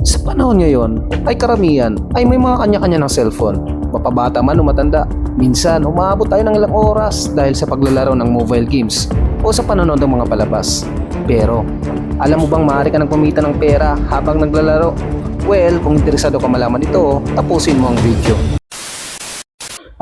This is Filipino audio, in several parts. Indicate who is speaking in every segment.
Speaker 1: Sa panahon ngayon ay karamihan ay may mga kanya-kanya ng cellphone. Mapabata man o matanda, minsan umaabot tayo ng ilang oras dahil sa paglalaro ng mobile games o sa panonood ng mga palabas. Pero alam mo bang maaari ka nang kumita ng pera habang naglalaro? Well, kung interesado ka malaman ito, tapusin mo ang video.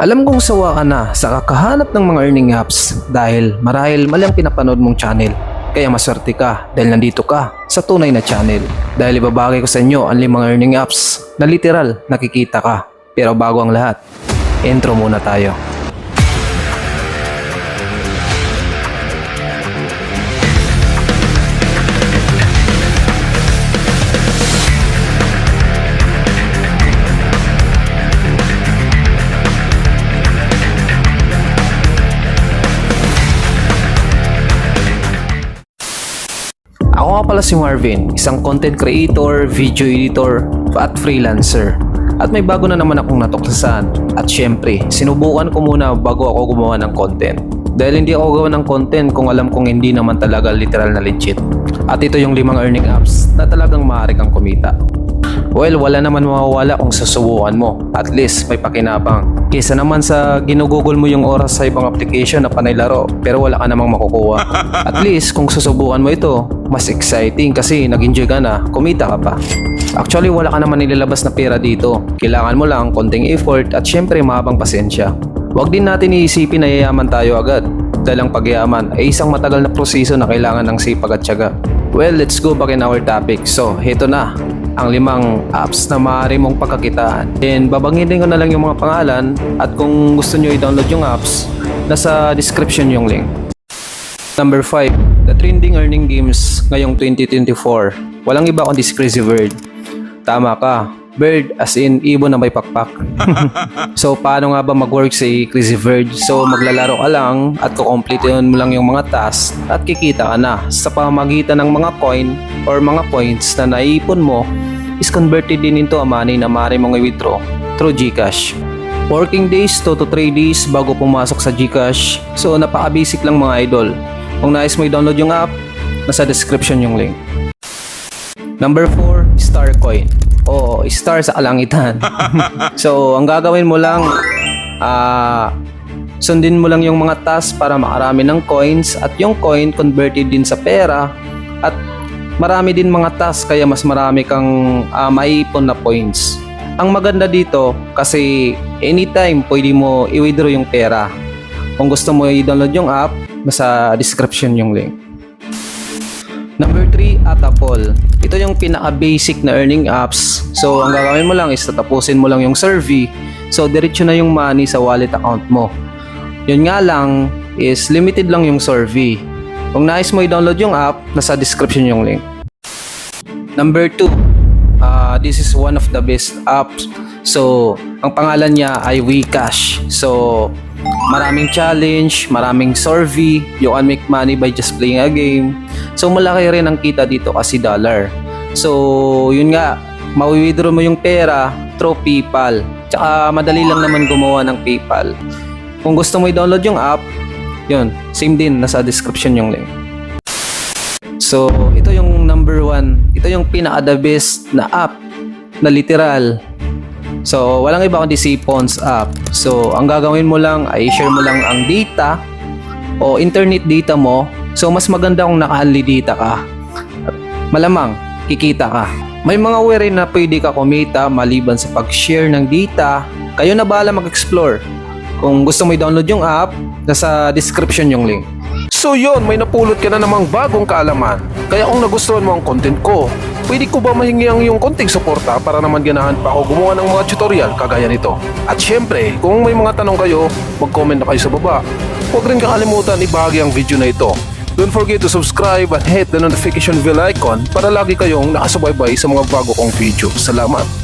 Speaker 1: Alam kong sawa ka na sa kakahanap ng mga earning apps dahil marahil mali ang pinapanood mong channel. Kaya maswerte ka dahil nandito ka sa tunay na channel. Dahil ibabagay ko sa inyo ang 5 earning apps na literal nakikita ka. Pero bago ang lahat, intro muna tayo. Ako nga pala si Marvin, isang content creator, video editor, at freelancer. At may bago na naman akong natuklasan. At syempre, sinubukan ko muna bago ako gumawa ng content. Dahil hindi ako gawa ng content kung alam kong hindi naman talaga literal na legit. At ito yung 5 earning apps na talagang maaari kang kumita. Well, wala naman mawawala kung susubukan mo. At least may pakinabang. Kesa naman sa ginugugol mo yung oras sa ibang application na panay laro pero wala ka namang makukuha. At least kung susubukan mo ito, mas exciting kasi nag-enjoy ka na, kumita ka pa. Actually, wala ka naman nilalabas na pera dito. Kailangan mo lang konting effort at syempre mahabang pasensya. Huwag din natin iisipin na yayaman tayo agad. Dahil ang pagyaman ay isang matagal na proseso na kailangan ng sipag at tiyaga. Well, let's go back in our topic. So, heto na ang 5 apps na maaari mong pagkakitaan. Then, babanggitin ko na lang yung mga pangalan at kung gusto nyo i-download yung apps, nasa description yung link. Number 5, the trending earning games ngayong 2024. Walang iba kundi si Crazy Bird. Tama ka, bird as in ibon na may pakpak. So paano nga ba mag-work si Crazy Bird? So maglalaro ka lang at kukompletehin mo lang yung mga tasks at kikita ka na sa pamamagitan ng mga coin or mga points na naiipon mo is converted din into a money na maaari mong i-withdraw through GCash. Working days 2 to 3 days bago pumasok sa GCash. So napaka-basic lang mga idol. Kung nais mo i-download yung app, nasa description yung link. Number 4, Starcoin. Oo, star sa kalangitan. So, ang gagawin mo lang, sundin mo lang yung mga tasks para makarami ng coins at yung coin converted din sa pera at marami din mga tasks kaya mas marami kang maiipon na points. Ang maganda dito kasi anytime pwede mo i-withdraw yung pera. Kung gusto mo i-download yung app, nasa description yung link. Number 3, Atapol. Ito yung pinaka-basic na earning apps. So, ang gagawin mo lang is tatapusin mo lang yung survey. So, diretso na yung money sa wallet account mo. Yun nga lang is limited lang yung survey. Kung nais mo i-download yung app, nasa description yung link. Number 2, this is one of the best apps. So, ang pangalan niya ay WeCash. So, maraming challenge, maraming survey, you can make money by just playing a game. So malaki rin ang kita dito kasi dollar. So yun nga, mawi-withdraw mo yung pera through PayPal. Tsaka madali lang naman gumawa ng PayPal. Kung gusto mo i-download yung app, yun, same din, nasa description yung link. So ito yung number 1, ito yung pinaka-the best na app na literal. So, walang iba kundi si Pons app. So, ang gagawin mo lang ay share mo lang ang data o internet data mo. So, mas maganda kung naka-unli data ka. Malamang, kikita ka. May mga way rin na pwede ka kumita maliban sa pag-share ng data. Kayo na bahala mag-explore. Kung gusto mo i-download yung app, nasa description yung link.
Speaker 2: So yon, may napulot ka na namang bagong kaalaman. Kaya kung nagustuhan mo ang content ko, pwede ko ba mahingi ang iyong konting suporta para naman ganahan pa ako gumawa ng mga tutorial kagaya nito. At syempre, kung may mga tanong kayo, mag-comment na kayo sa baba. Huwag rin kakalimutan ibahagi ang video na ito. Don't forget to subscribe and hit the notification bell icon para lagi kayong nakasubaybay sa mga bago kong video. Salamat!